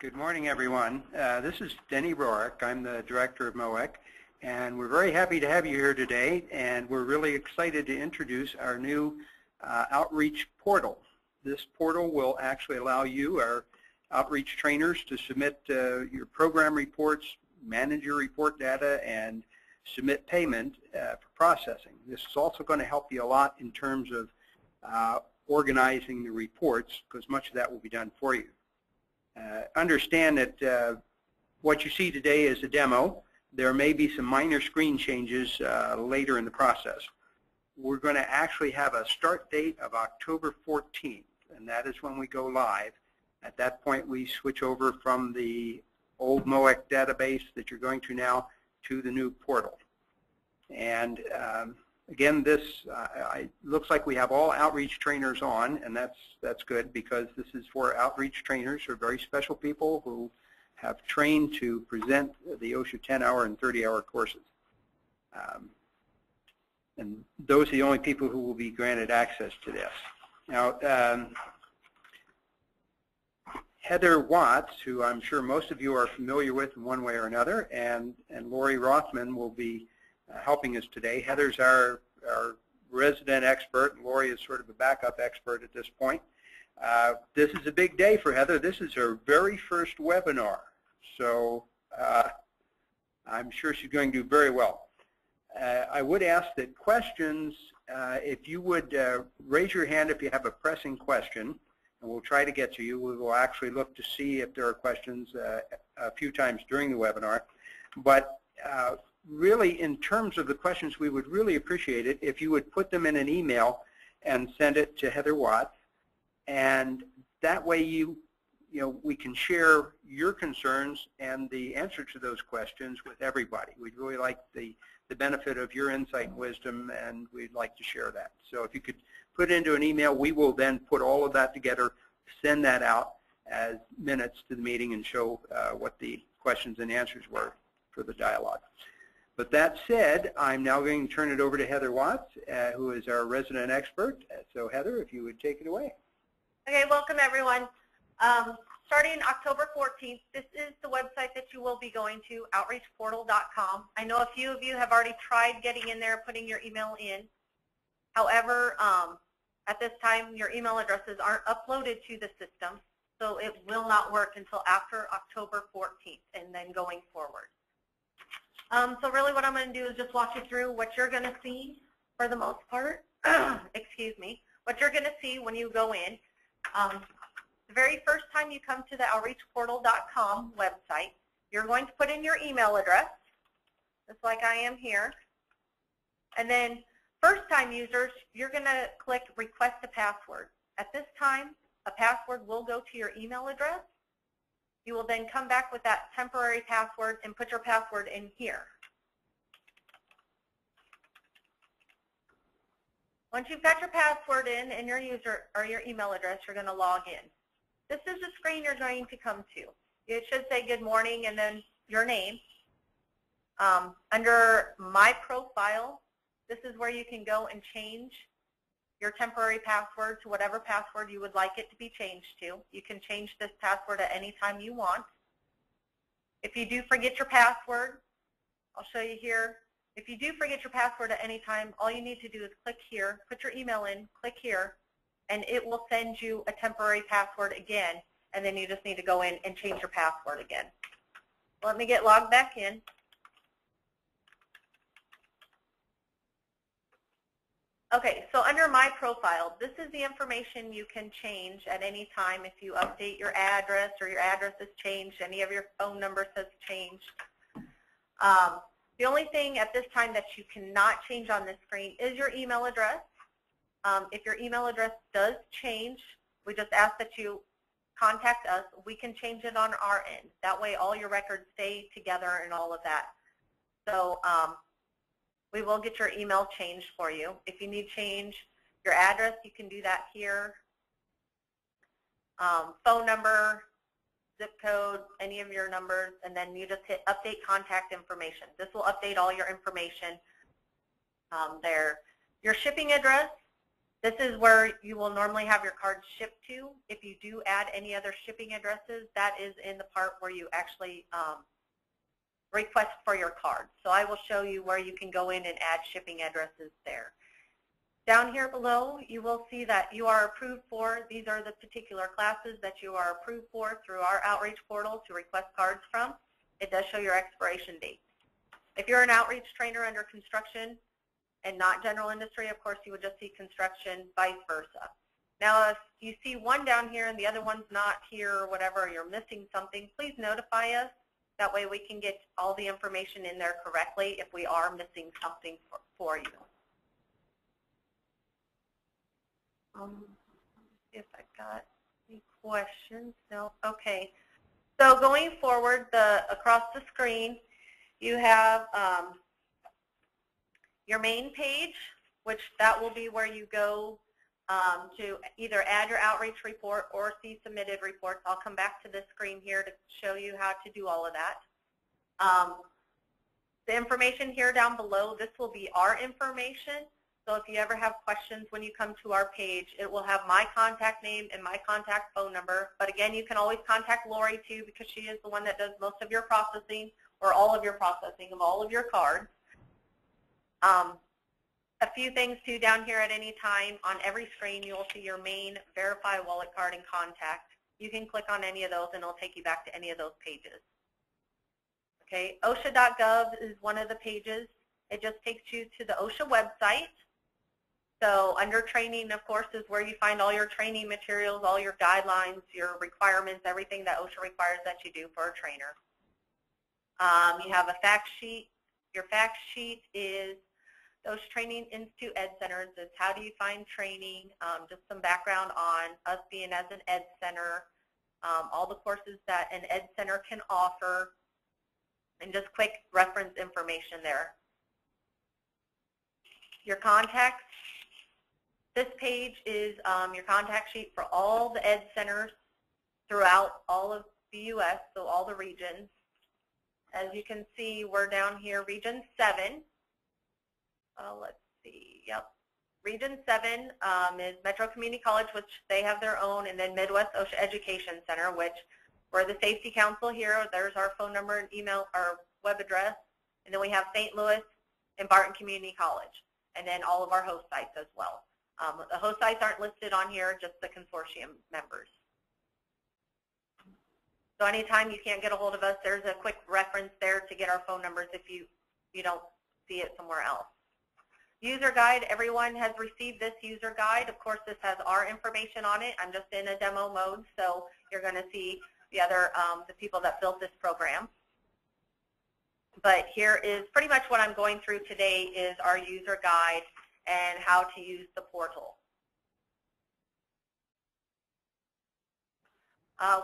Good morning, everyone. This is Denny Rourke. I'm the director of MOEC, and we're very happy to have you here today, and we're really excited to introduce our new outreach portal. This portal will actually allow you, our outreach trainers, to submit your program reports, manage your report data, and submit payment for processing. This is also going to help you a lot in terms of organizing the reports, because much of that will be done for you. Understand that what you see today is a demo. There may be some minor screen changes later in the process. We're going to actually have a start date of October 14th, and that is when we go live. At that point, we switch over from the old MOEC database that you're going to now to the new portal. And again, this looks like we have all outreach trainers on, and that's good, because this is for outreach trainers, who are very special people who have trained to present the OSHA 10-hour and 30-hour courses. And those are the only people who will be granted access to this. Now, Heather Watts, who I'm sure most of you are familiar with in one way or another, and Lori Rothman will be helping us today. Heather's our resident expert, and Lori is sort of a backup expert at this point. This is a big day for Heather. This is her very first webinar, so I'm sure she's going to do very well. I would ask that questions, if you would raise your hand if you have a pressing question, and we'll try to get to you. We will actually look to see if there are questions a few times during the webinar. But really, in terms of the questions, we would really appreciate it if you would put them in an email and send it to Heather Watts, and that way we can share your concerns and the answer to those questions with everybody. We'd really like the benefit of your insight and wisdom, and we'd like to share that. So if you could put it into an email, we will then put all of that together, send that out as minutes to the meeting, and show what the questions and answers were for the dialogue. But that said, I'm now going to turn it over to Heather Watts, who is our resident expert. So Heather, if you would take it away. Okay, welcome everyone. Starting October 14th, this is the website that you will be going to, outreachportal.com. I know a few of you have already tried getting in there, putting your email in. However, at this time, your email addresses aren't uploaded to the system, so it will not work until after October 14th and then going forward. So really what I'm going to do is just walk you through what you're going to see for the most part, excuse me, what you're going to see when you go in. The very first time you come to the outreachportal.com website, you're going to put in your email address, just like I am here. And then first-time users, you're going to click Request a Password. At this time, a password will go to your email address. You will then come back with that temporary password and put your password in here. Once you've got your password in and your user or your email address, you're going to log in. This is the screen you're going to come to. It should say good morning and then your name. Under My Profile, this is where you can go and change your temporary password to whatever password you would like it to be changed to. You can change this password at any time you want. If you do forget your password, I'll show you here. If you do forget your password at any time, all you need to do is click here, put your email in, click here, and it will send you a temporary password again, and then you just need to go in and change your password again. Let me get logged back in. Okay, so under My Profile, this is the information you can change at any time if you update your address or your address has changed, any of your phone numbers has changed. The only thing at this time that you cannot change on this screen is your email address. If your email address does change, we just ask that you contact us. We can change it on our end. That way all your records stay together and all of that. So we will get your email changed for you. If you need to change your address, you can do that here. Phone number, zip code, any of your numbers, and then you just hit update contact information. This will update all your information there. Your shipping address, This is where you will normally have your cards shipped to. If you do add any other shipping addresses, that is in the part where you actually request for your card. So I will show you where you can go in and add shipping addresses there. Down here below, you will see that you are approved for. These are the particular classes that you are approved for through our outreach portal to request cards from. It does show your expiration date. If you're an outreach trainer under construction and not general industry, of course, you would just see construction, vice versa. Now, if you see one down here and the other one's not here or whatever, or you're missing something, please notify us. That way we can get all the information in there correctly if we are missing something for you. If I got any questions. No. Okay. So going forward, across the screen, you have your main page, which that will be where you go to either add your outreach report or see submitted reports. I'll come back to this screen here to show you how to do all of that. The information here down below, this will be our information. So if you ever have questions when you come to our page, it will have my contact name and my contact phone number. But again, you can always contact Lori too, because she is the one that does most of your processing or all of your processing of all of your cards. A few things too down here at any time. On every screen, you will see your main verify wallet card and contact. You can click on any of those and it'll take you back to any of those pages. Okay, OSHA.gov is one of the pages. It just takes you to the OSHA website. So under training, of course, is where you find all your training materials, all your guidelines, your requirements, everything that OSHA requires that you do for a trainer. You have a fact sheet. Your fact sheet is those Training Institute Ed Centers. Is how do you find training, just some background on us being as an Ed Center, all the courses that an Ed Center can offer, and just quick reference information there. Your contacts. This page is your contact sheet for all the Ed Centers throughout all of the U.S., so all the regions. As you can see, we're down here, Region 7. Let's see, yep. Region 7 is Metro Community College, which they have their own, and then Midwest OSHA Education Center, which we're the Safety Council here. There's our phone number and email, our web address. And then we have St. Louis and Barton Community College, and then all of our host sites as well. The host sites aren't listed on here, just the consortium members. So anytime you can't get a hold of us, there's a quick reference there to get our phone numbers if you don't see it somewhere else. User guide, everyone has received this user guide. Of course, this has our information on it. I'm just in a demo mode, so you're going to see the other, the people that built this program. But here is pretty much what I'm going through today is our user guide and how to use the portal.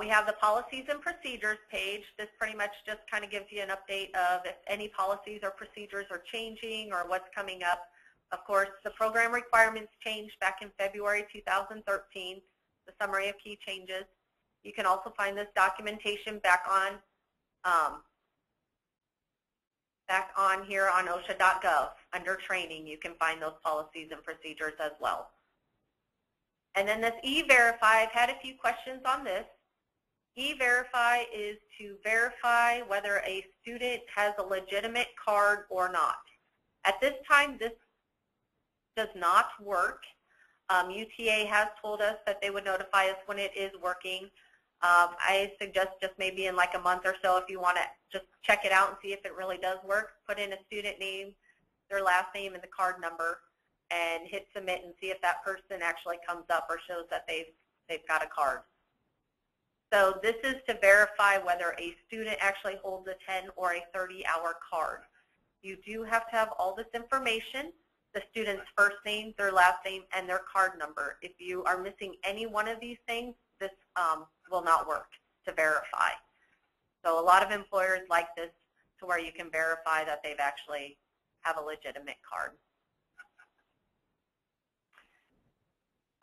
We have the policies and procedures page. This pretty much just kind of gives you an update of if any policies or procedures are changing or what's coming up. Of course, the program requirements changed back in February 2013, the summary of key changes. You can also find this documentation back on here on OSHA.gov. Under training, you can find those policies and procedures as well. And then this E-Verify, I've had a few questions on this. E-Verify is to verify whether a student has a legitimate card or not. At this time, this does not work. UTA has told us that they would notify us when it is working. I suggest just maybe in like a month or so if you want to just check it out and see if it really does work. Put in a student name, their last name, and the card number, and hit submit and see if that person actually comes up or shows that they've got a card. So this is to verify whether a student actually holds a 10 or a 30-hour card. You do have to have all this information, the student's first name, their last name, and their card number. If you are missing any one of these things, this will not work to verify. So a lot of employers like this to where you can verify that they've actually have a legitimate card.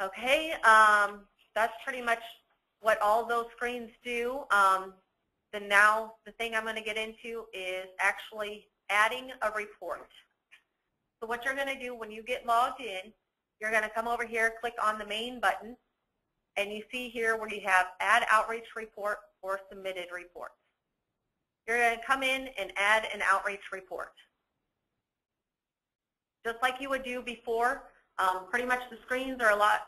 Okay, that's pretty much what all those screens do. The thing I'm going to get into is actually adding a report. So what you're going to do when you get logged in You're going to come over here, click on the main button, and you see here where you have Add Outreach Report or Submitted Reports. You're going to come in and add an outreach report. Just like you would do before, pretty much the screens are a lot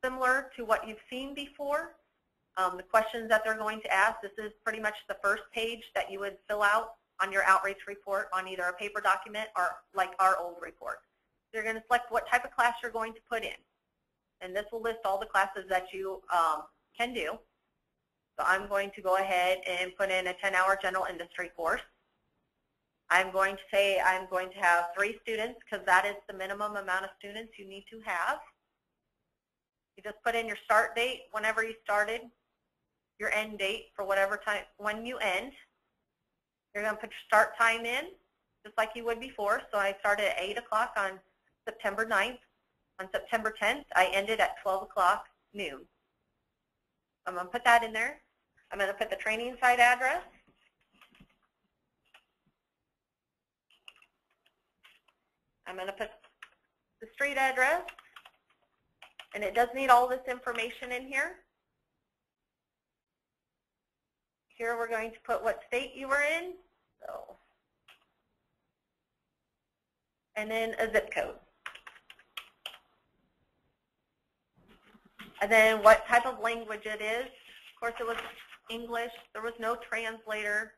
similar to what you've seen before. The questions that they're going to ask, this is pretty much the first page that you would fill out on your outreach report on either a paper document or like our old report. You're going to select what type of class you're going to put in. And this will list all the classes that you can do. So I'm going to go ahead and put in a 10-hour general industry course. I'm going to say I'm going to have 3 students because that is the minimum amount of students you need to have. You just put in your start date whenever you started, your end date for whatever time when you end. You're going to put your start time in just like you would before. So I started at 8 o'clock on September 9th. On September 10th, I ended at 12 o'clock noon. I'm going to put that in there. I'm going to put the training site address. I'm going to put the street address. And it does need all this information in here. Here we're going to put what state you were in. So, and then a zip code. And then what type of language it is. Of course, it was English. There was no translator.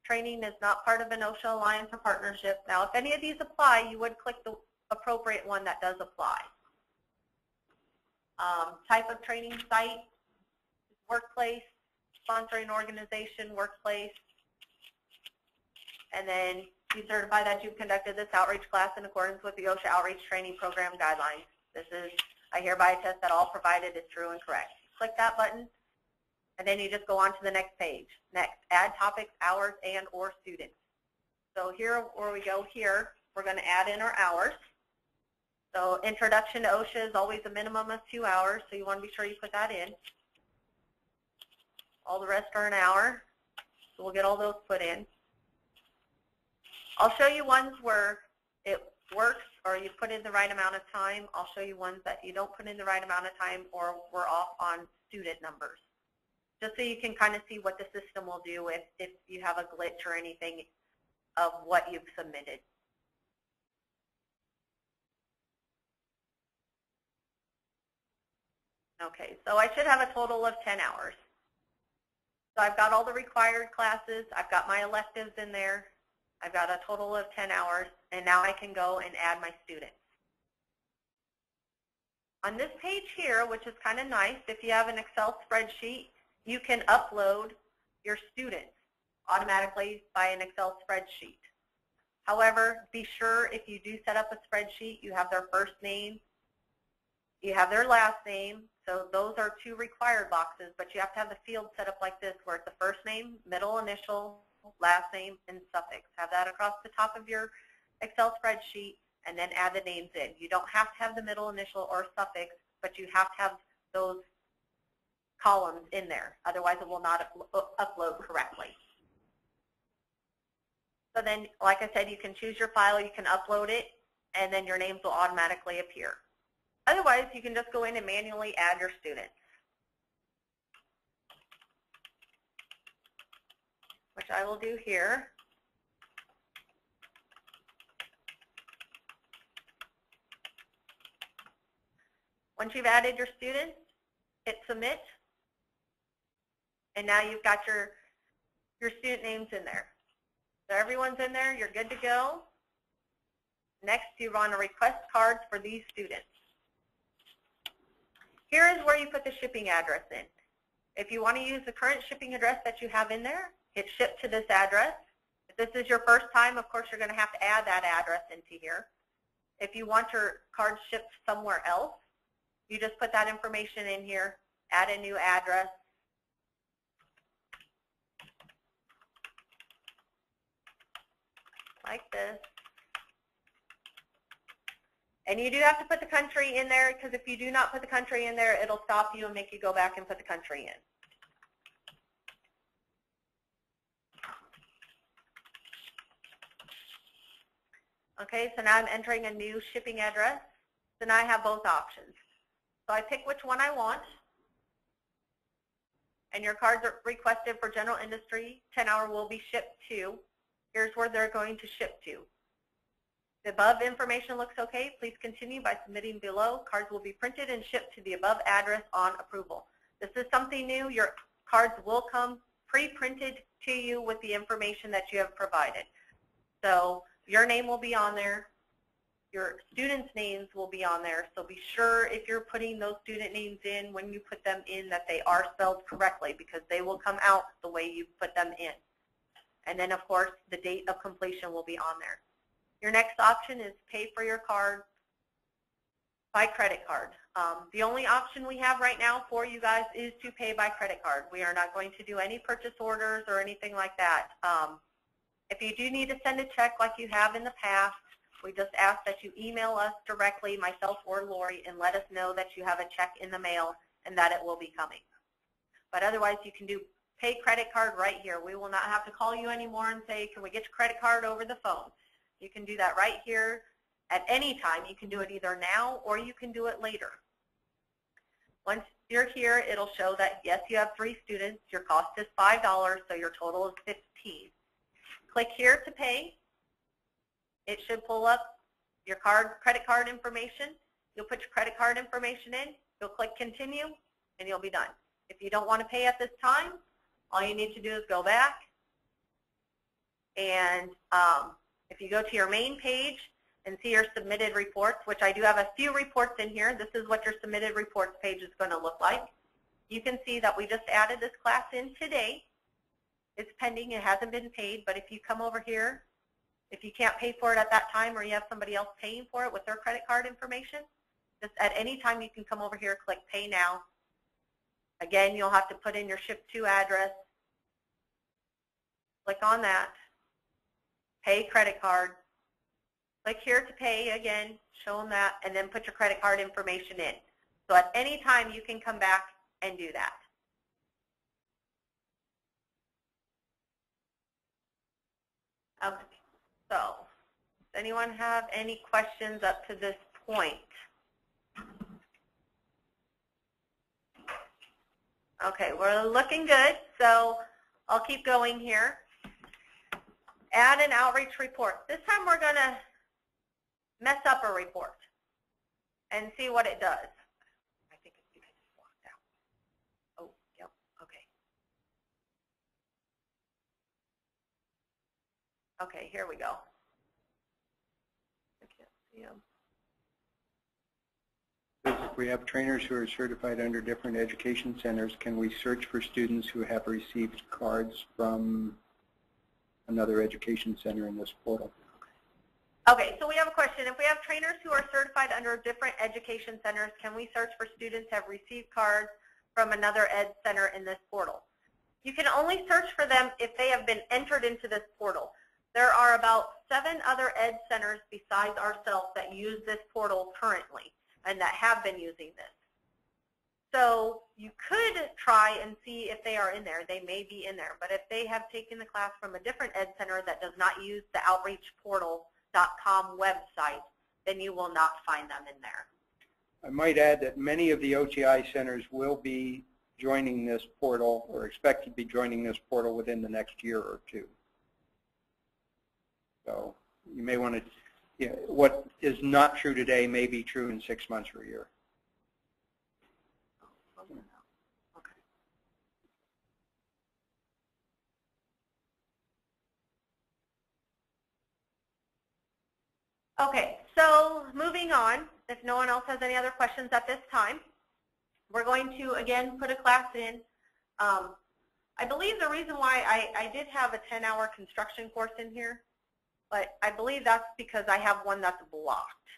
Training is not part of an OSHA alliance or partnership. Now, if any of these apply, you would click the appropriate one that does apply. Type of training site, workplace, sponsoring organization, workplace. And then you certify that you've conducted this outreach class in accordance with the OSHA Outreach Training Program guidelines. This is, I hereby attest that all provided is true and correct. Click that button, and then you just go on to the next page. Next, add topics, hours, and or students. So here where we go here, we're going to add in our hours. So introduction to OSHA is always a minimum of 2 hours, so you want to be sure you put that in. All the rest are an hour, so we'll get all those put in. I'll show you ones where it works or you put in the right amount of time. I'll show you ones that you don't put in the right amount of time or we're off on student numbers. Just so you can kind of see what the system will do if you have a glitch or anything of what you've submitted. Okay, so I should have a total of 10 hours. So I've got all the required classes. I've got my electives in there. I've got a total of 10 hours, and now I can go and add my students. On this page here, which is kind of nice, if you have an Excel spreadsheet, you can upload your students automatically by an Excel spreadsheet. However, be sure if you do set up a spreadsheet, you have their first name, you have their last name. So those are 2 required boxes, but you have to have the field set up like this where it's the first name, middle initial, last name, and suffix. Have that across the top of your Excel spreadsheet and then add the names in. You don't have to have the middle initial or suffix, but you have to have those columns in there. Otherwise, it will not upload correctly. So then, like I said, you can choose your file, you can upload it, and then your names will automatically appear. Otherwise, you can just go in and manually add your students, which I will do here. Once you've added your students, hit submit, and now you've got your student names in there. So everyone's in there, you're good to go. Next, you want to request cards for these students. Here is where you put the shipping address in. If you want to use the current shipping address that you have in there, hit ship to this address. If this is your first time, of course, you're going to have to add that address into here. If you want your card shipped somewhere else, you just put that information in here, add a new address. Like this. And you do have to put the country in there because if you do not put the country in there, it'll stop you and make you go back and put the country in. Okay, so now I'm entering a new shipping address. So now I have both options. So I pick which one I want. And your cards are requested for general industry. 10-hour will be shipped to. Here's where they're going to ship to. The above information looks okay. Please continue by submitting below. Cards will be printed and shipped to the above address on approval. This is something new. Your cards will come pre-printed to you with the information that you have provided. So your name will be on there. Your students' names will be on there. So be sure if you're putting those student names in, when you put them in, that they are spelled correctly, because they will come out the way you put them in. And then, of course, the date of completion will be on there. Your next option is pay for your card by credit card. The only option we have right now for you guys is to pay by credit card. We are not going to do any purchase orders or anything like that. If you do need to send a check like you have in the past, we just ask that you email us directly, myself or Lori, and let us know that you have a check in the mail and that it will be coming. But otherwise, you can do pay credit card right here. We will not have to call you anymore and say, can we get your credit card over the phone? You can do that right here at any time. You can do it either now or you can do it later. Once you're here, it'll show that, yes, you have 3 students. Your cost is $5, so your total is $15. Click here to pay. It should pull up your credit card information. You'll put your credit card information in. You'll click continue, and you'll be done. If you don't want to pay at this time, all you need to do is go back. And if you go to your main page and see your submitted reports, which I do have a few reports in here, this is what your submitted reports page is going to look like. You can see that we just added this class in today. It's pending. It hasn't been paid, but if you come over here, if you can't pay for it at that time or you have somebody else paying for it with their credit card information, just at any time you can come over here, click Pay Now. Again, you'll have to put in your ship to address. Click on that. Pay credit card. Click here to pay again, show them that, and then put your credit card information in. So at any time you can come back and do that. Okay, so does anyone have any questions up to this point? Okay, we're looking good, so I'll keep going here. Add an outreach report. This time we're going to mess up a report and see what it does. I think it's because it's blocked out. Oh, yep, okay. Okay, here we go. I can't see them. If we have trainers who are certified under different education centers, can we search for students who have received cards from another education center in this portal? Okay, so we have a question. If we have trainers who are certified under different education centers, can we search for students who have received cards from another ed center in this portal? You can only search for them if they have been entered into this portal. There are about 7 other ed centers besides ourselves that use this portal currently and that have been using this. So you could try and see if they are in there. They may be in there. But if they have taken the class from a different ed center that does not use the outreachportal.com website, then you will not find them in there. I might add that many of the OTI centers will be joining this portal or expect to be joining this portal within the next year or 2. So you may want to, what is not true today may be true in 6 months or a year. Okay, so moving on, if no one else has any other questions at this time, we're going to, again, put a class in. I believe the reason why I did have a 10-hour construction course in here, but I believe that's because I have one that's blocked,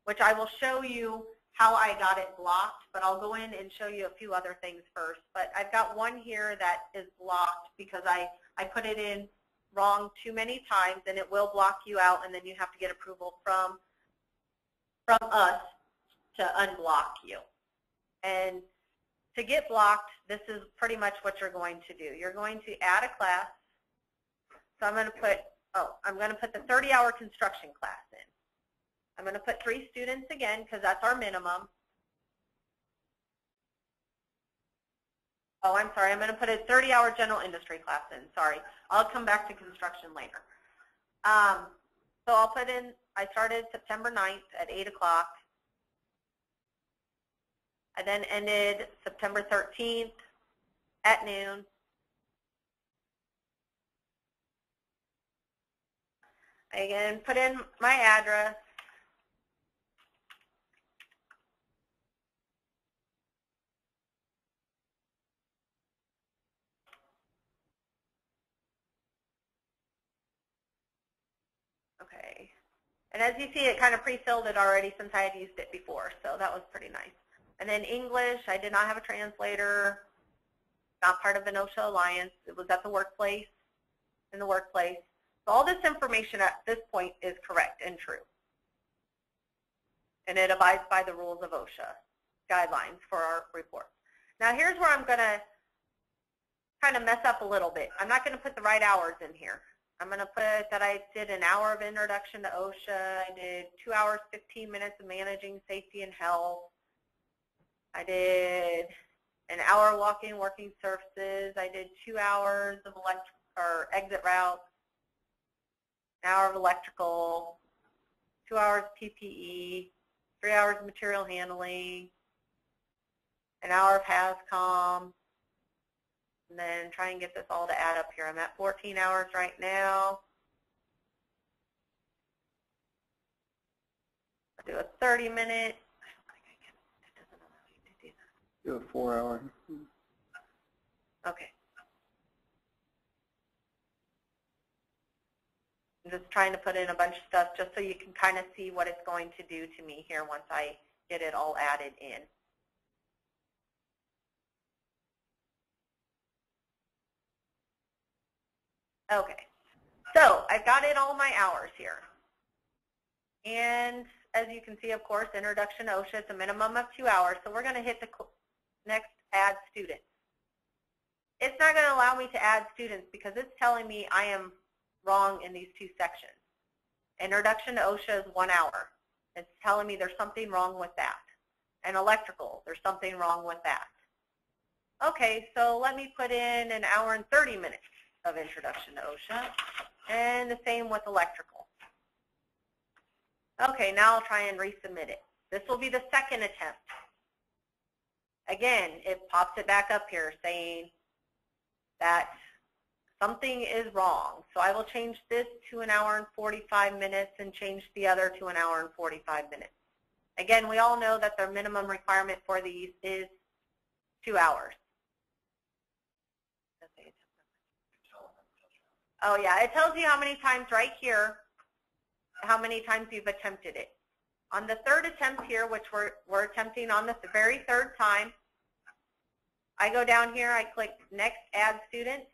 which I will show you how I got it blocked, but I'll go in and show you a few other things first. But I've got one here that is blocked because I put it in wrong too many times, and it will block you out, and then you have to get approval from us to unblock you. And to get blocked, this is pretty much what you're going to do. You're going to add a class. So I'm going to put the 30-hour construction class in. I'm going to put 3 students again because that's our minimum. Oh, I'm sorry. I'm going to put a 30-hour general industry class in. Sorry. I'll come back to construction later. So I'll put in, I started September 9th at 8 o'clock. I then ended September 13th at noon. I again put in my address. Okay. And as you see, it kind of pre-filled it already since I had used it before, so that was pretty nice. And then English, I did not have a translator, not part of an OSHA alliance. It was at the workplace, in the workplace. So all this information at this point is correct and true. And it abides by the rules of OSHA guidelines for our report. Now here's where I'm going to kind of mess up a little bit. I'm not going to put the right hours in here. I'm going to put that I did an hour of introduction to OSHA. I did 2 hours, 15 minutes of managing safety and health. I did an hour walking, working surfaces. I did 2 hours of exit routes, an hour of electrical, 2 hours PPE, 3 hours of material handling, an hour of HAZCOM, and then try and get this all to add up here. I'm at 14 hours right now. I'll do a 30-minute. Do a 4-hour. Okay. I'm just trying to put in a bunch of stuff just so you can kind of see what it's going to do to me here once I get it all added in. Okay. So I've got in all my hours here. And as you can see, of course, introduction to OSHA, it's a minimum of 2 hours. So we're going to hit the next add students. It's not going to allow me to add students because it's telling me I am wrong in these 2 sections. Introduction to OSHA is 1 hour. It's telling me there's something wrong with that. And electrical, there's something wrong with that. Okay, so let me put in an hour and 30 minutes of introduction to OSHA, and the same with electrical. Okay, now I'll try and resubmit it. This will be the second attempt. Again, it pops it back up here saying that something is wrong. So I will change this to an hour and 45 minutes and change the other to an hour and 45 minutes. Again, we all know that the minimum requirement for these is 2 hours. Oh yeah, it tells you how many times right here, how many times you've attempted it. On the 3rd attempt here, which we're attempting on the very 3rd time, I go down here, I click next add student,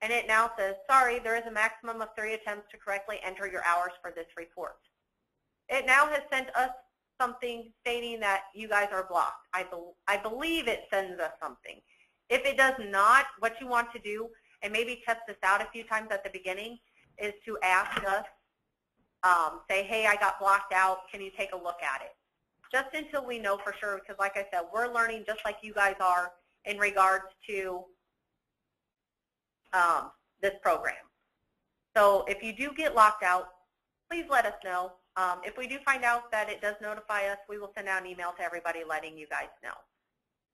and it now says, sorry, there is a maximum of 3 attempts to correctly enter your hours for this report. It now has sent us something stating that you guys are blocked. I believe it sends us something. If it does not, what you want to do, and maybe test this out a few times at the beginning, is to ask us, say, hey, I got blocked out, can you take a look at it? Just until we know for sure, because like I said, we're learning just like you guys are in regards to this program. So if you do get locked out, please let us know. If we do find out that it does notify us, we will send out an email to everybody letting you guys know.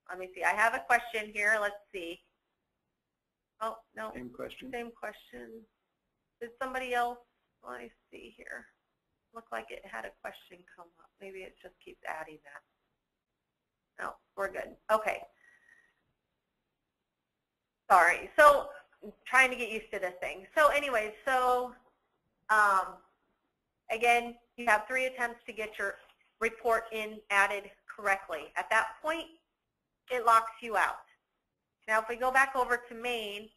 Let me see. I have a question here. Let's see. Oh, no. Same question. Same question. Did somebody else? Let me see here. Looked like it had a question come up. Maybe it just keeps adding that. No, we're good. Okay. Sorry. So I'm trying to get used to this thing. So anyways, so again, you have 3 attempts to get your report in added correctly. At that point, it locks you out. Now, if we go back over to main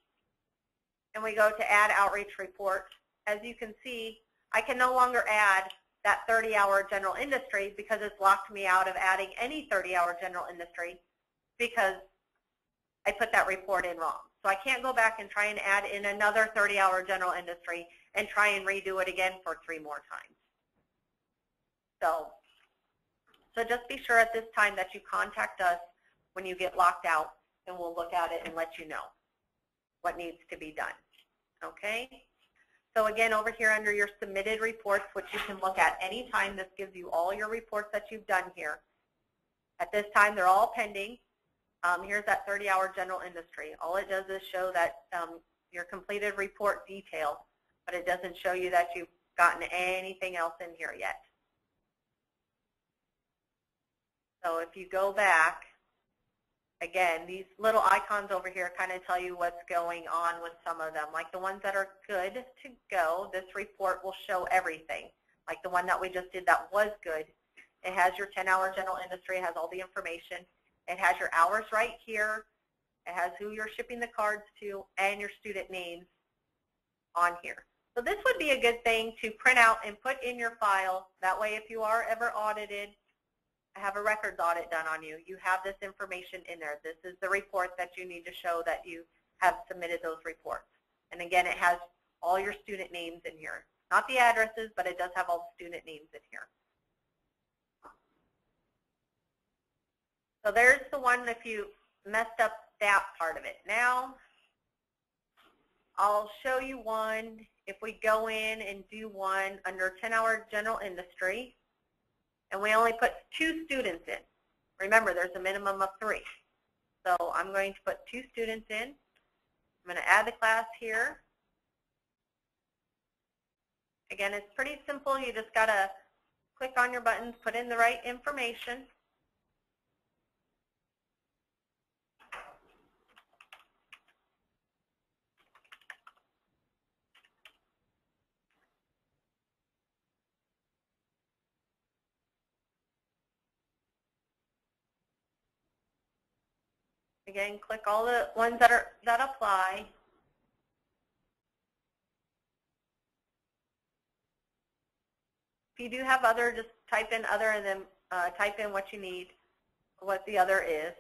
and we go to add outreach report, as you can see, I can no longer add that 30-hour general industry because it's locked me out of adding any 30-hour general industry because I put that report in wrong. So I can't go back and try and add in another 30-hour general industry and try and redo it again for 3 more times. So just be sure at this time that you contact us when you get locked out, and we'll look at it and let you know what needs to be done. Okay? So again, over here under your submitted reports, which you can look at any time, this gives you all your reports that you've done here. At this time, they're all pending. Here's that 30-hour general industry. All it does is show that your completed report detail, but it doesn't show you that you've gotten anything else in here yet. So if you go back, again, these little icons over here kind of tell you what's going on with some of them. Like the ones that are good to go, this report will show everything. Like the one that we just did that was good. It has your 10-hour general industry, it has all the information. It has your hours right here. It has who you're shipping the cards to and your student names on here. So this would be a good thing to print out and put in your file. That way if you are ever audited, have a records audit done on you, you have this information in there. This is the report that you need to show that you have submitted those reports. And again, it has all your student names in here. Not the addresses, but it does have all the student names in here. So there's the one if you messed up that part of it. Now, I'll show you one if we go in and do one under 10-hour general industry, and we only put 2 students in. Remember, there's a minimum of 3. So I'm going to put 2 students in. I'm going to add the class here. Again, it's pretty simple. You just got to click on your buttons, put in the right information. Again, click all the ones that apply. If you do have other, just type in other and then type in what you need, what the other is.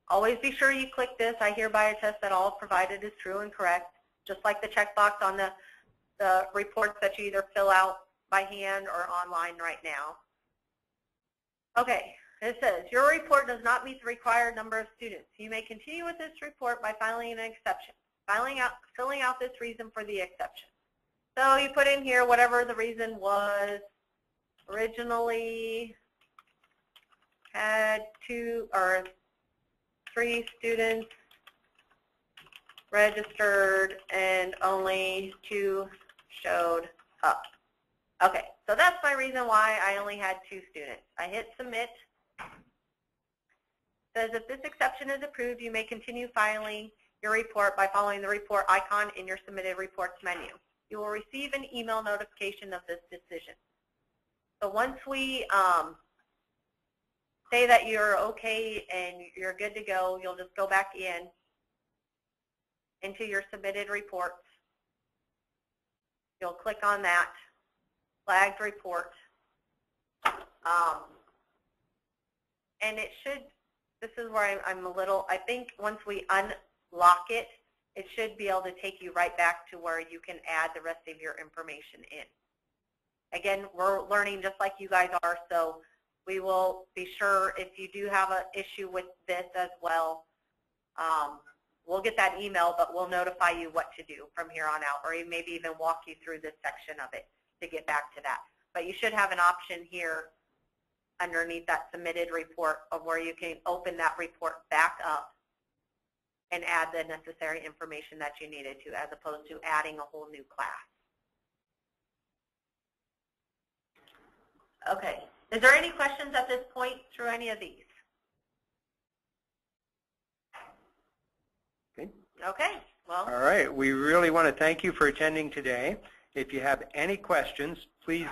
Always be sure you click this. I hereby attest that all provided is true and correct, just like the checkbox on the reports that you either fill out by hand or online right now. Okay. It says, your report does not meet the required number of students. You may continue with this report by filing an exception, filling out this reason for the exception. So you put in here whatever the reason was. Originally had 2 or 3 students registered and only 2 showed up. Okay, so that's my reason why I only had 2 students. I hit submit. Says if this exception is approved, you may continue filing your report by following the report icon in your submitted reports menu. You will receive an email notification of this decision. So once we say that you're okay and you're good to go, you'll just go back into your submitted reports. You'll click on that flagged report. And it should, this is where I'm a little, I think once we unlock it, it should be able to take you right back to where you can add the rest of your information in. Again, we're learning just like you guys are, so we will be sure if you do have an issue with this as well, we'll get that email, but we'll notify you what to do from here on out, or maybe even walk you through this section of it to get back to that. But you should have an option here underneath that submitted report of where you can open that report back up and add the necessary information that you needed to, as opposed to adding a whole new class. Okay, is there any questions at this point through any of these? Okay. Okay, well. All right, we really want to thank you for attending today. If you have any questions, please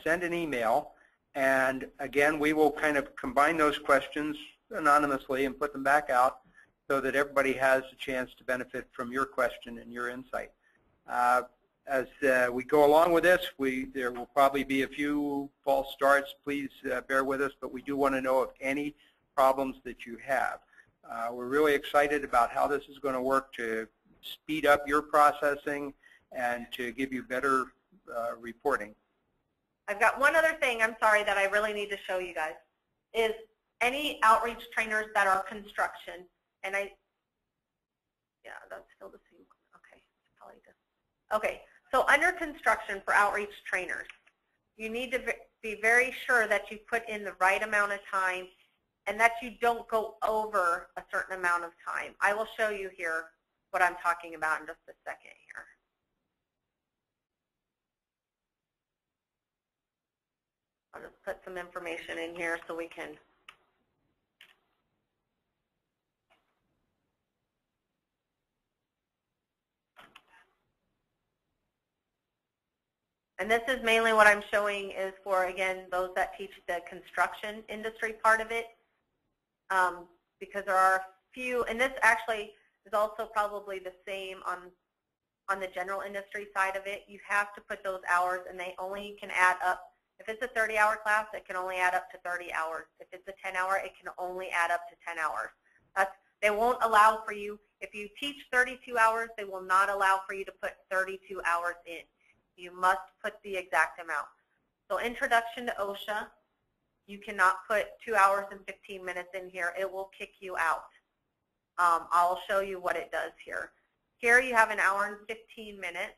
send an email. And again, we will kind of combine those questions anonymously and put them back out so that everybody has a chance to benefit from your question and your insight. As we go along with this, there will probably be a few false starts. Please bear with us, but we do want to know of any problems that you have. We're really excited about how this is going to work to speed up your processing and to give you better reporting. I've got one other thing, I'm sorry, that I really need to show you guys, is any outreach trainers that are construction, and yeah, that's still the same one. Okay, probably just, okay, so under construction for outreach trainers, you need to be very sure that you put in the right amount of time and that you don't go over a certain amount of time. I will show you here what I'm talking about in just a second here. I'll just put some information in here so we can. And this is mainly what I'm showing is for, again, those that teach the construction industry part of it, because there are a few, and this actually is also probably the same on the general industry side of it. You have to put those hours, and they only can add up. If it's a 30-hour class, it can only add up to 30 hours. If it's a 10-hour, it can only add up to 10 hours. They won't allow for you, if you teach 32 hours, they will not allow for you to put 32 hours in. You must put the exact amount. So introduction to OSHA, you cannot put 2 hours and 15 minutes in here. It will kick you out. I'll show you what it does here. Here you have an hour and 15 minutes.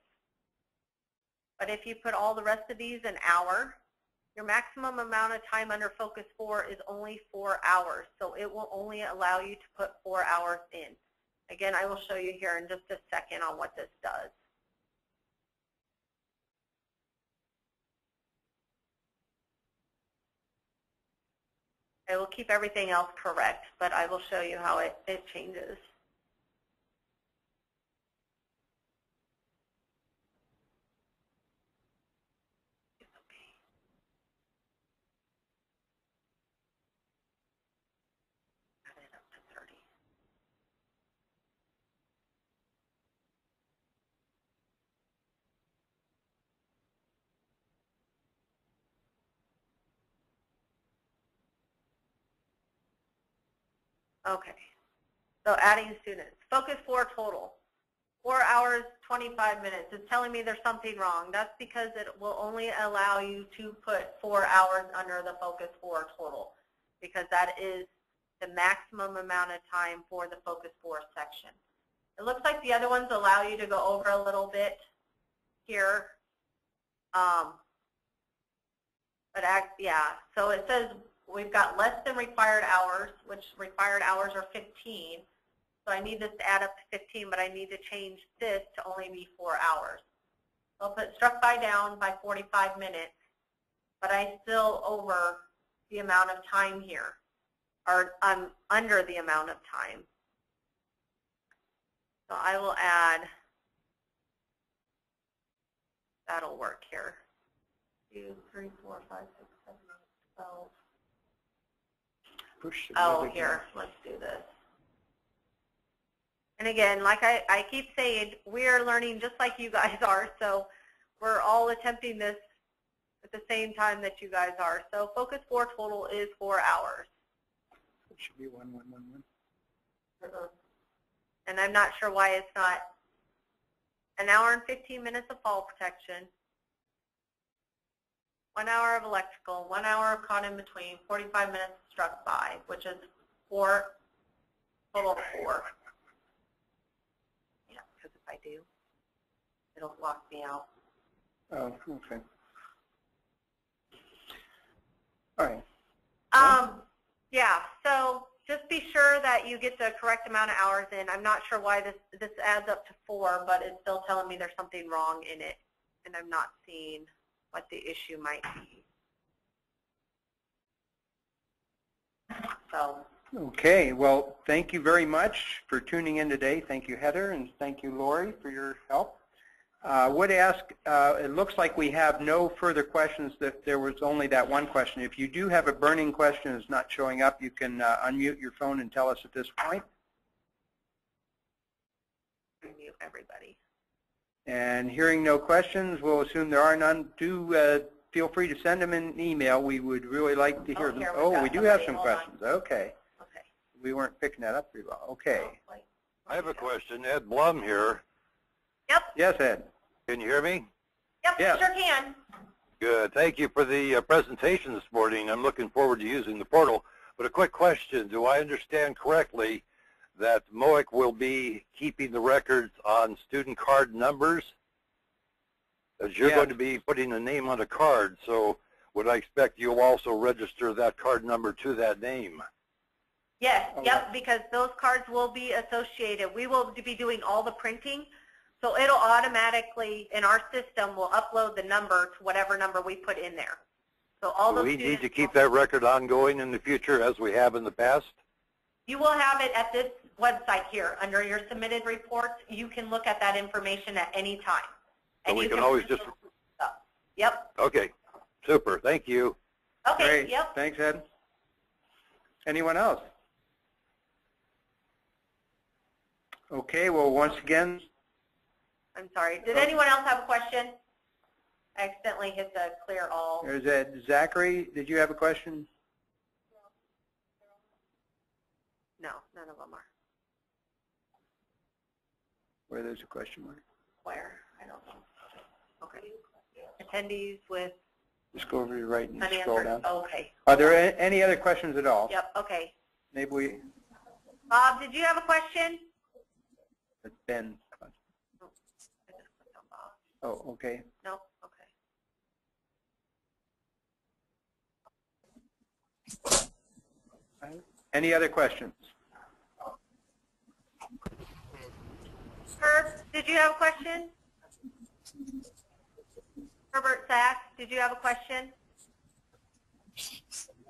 But if you put all the rest of these an hour, your maximum amount of time under Focus 4 is only 4 hours. So it will only allow you to put 4 hours in. Again, I will show you here in just a second on what this does. I will keep everything else correct, but I will show you how it changes. Add it up to 30. Okay, so adding students. Focus 4 total. 4 hours, 25 minutes. It's telling me there's something wrong. That's because it will only allow you to put 4 hours under the Focus 4 total, because that is the maximum amount of time for the Focus 4 section. It looks like the other ones allow you to go over a little bit here. Yeah, so it says we've got less than required hours, which required hours are 15. So I need this to add up to 15, but I need to change this to only be 4 hours. So I'll put struck by down by 45 minutes, but I'm still over the amount of time here, or I'm under the amount of time. So I will add, that'll work here. 2, 3, 4, 5, 6, 7, 8, 12. Oh, here, let's do this. And again, like I keep saying, we are learning just like you guys are, so we're all attempting this at the same time that you guys are. So Focus 4 total is 4 hours. It should be 1, 1, 1, 1. And I'm not sure why it's not an hour and 15 minutes of fall protection, 1 hour of electrical, 1 hour of caught in between, 45 minutes struck by, which is 4, total of 4. Yeah, because if I do, it'll lock me out. Oh, okay. All right. Yeah, so just be sure that you get the correct amount of hours in. I'm not sure why this adds up to 4, but it's still telling me there's something wrong in it, and I'm not seeing what the issue might be. So. Okay, well, thank you very much for tuning in today. Thank you, Heather, and thank you, Lori, for your help. Would ask, it looks like we have no further questions. That there was only that one question. If you do have a burning question that's not showing up, you can unmute your phone and tell us at this point. Unmute everybody. And hearing no questions, we'll assume there are none. Do feel free to send them an email. We would really like to hear them. Oh, we do have some questions. Okay. Okay. We weren't picking that up pretty well. Okay. I have a question. Ed Blum here. Yep. Yes, Ed. Can you hear me? Yep, Yeah. sure can. Good. Thank you for the presentation this morning. I'm looking forward to using the portal. But a quick question. Do I understand correctly that MOEC will be keeping the records on student card numbers? As you're going to be putting a name on a card, so would I expect you'll also register that card number to that name? Yes, yep, because those cards will be associated. We will be doing all the printing, so it'll automatically, in our system, will upload the number to whatever number we put in there. So all those we need to keep that record ongoing in the future as we have in the past? You will have it at this website here. Under your submitted reports, you can look at that information at any time. So we can always just... Yep. Okay, super. Thank you. Okay, Great. yep. Thanks, Ed. Anyone else? Okay, well, once again. I'm sorry. Did anyone else have a question? I accidentally hit the clear all. There's Ed. Zachary, did you have a question? No, none of them are. Where there's a question mark? Where? I don't know. Okay. Attendees with Just go over to your right and unanswered. scroll down. Okay. Are there any other questions at all? Yep, okay. Maybe we... Bob, did you have a question? It's Ben. Oh, I just clicked on Bob. Oh, okay. No? Okay. Any other questions? Herb, did you have a question? Herbert Sachs, did you have a question?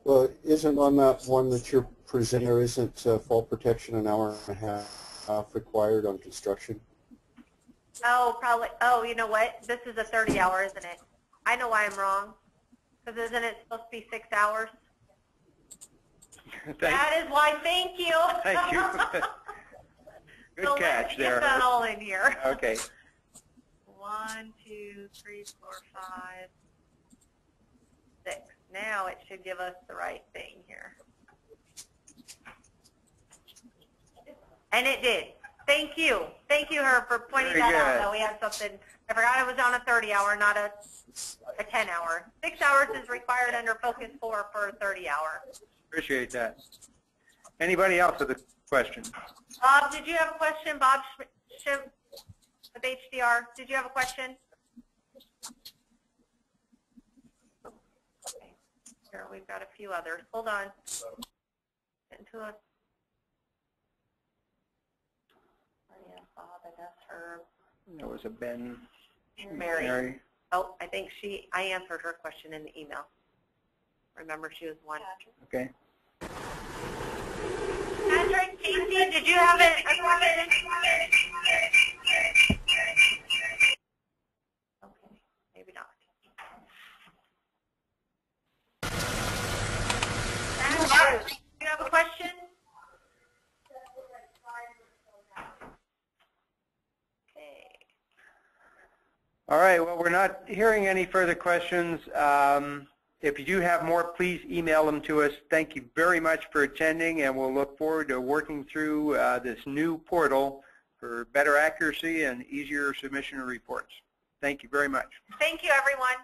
Well, isn't on that one that you're presenting, or isn't fall protection an hour and a half required on construction? Oh, probably. Oh, you know what? This is a 30-hour, isn't it? I know why I'm wrong. Because isn't it supposed to be 6 hours? That is why. Thank you. Thank you. Good so catch there. Get that all in here. Okay. 1, 2, 3, 4, 5, 6. Now it should give us the right thing here. And it did. Thank you. Thank you, Herb, for pointing that out. That we had something. I forgot it was on a 30-hour, not a 10-hour. 6 hours is required under Focus 4 for a 30-hour. Appreciate that. Anybody else with a question? Bob, did you have a question? Bob Schiff with HDR, did you have a question? Okay. Here, we've got a few others. Hold on. Get into a... Yeah, Bob, I guess her... That was a Ben. Mary. Oh, I think I answered her question in the email. Remember, she was one. Okay. Patrick, Casey, did you have a question? Okay, maybe not. Andrew, do you have a question? Okay. All right. Well, we're not hearing any further questions. If you do have more, please email them to us. Thank you very much for attending, and we'll look forward to working through this new portal for better accuracy and easier submission of reports. Thank you very much. Thank you, everyone.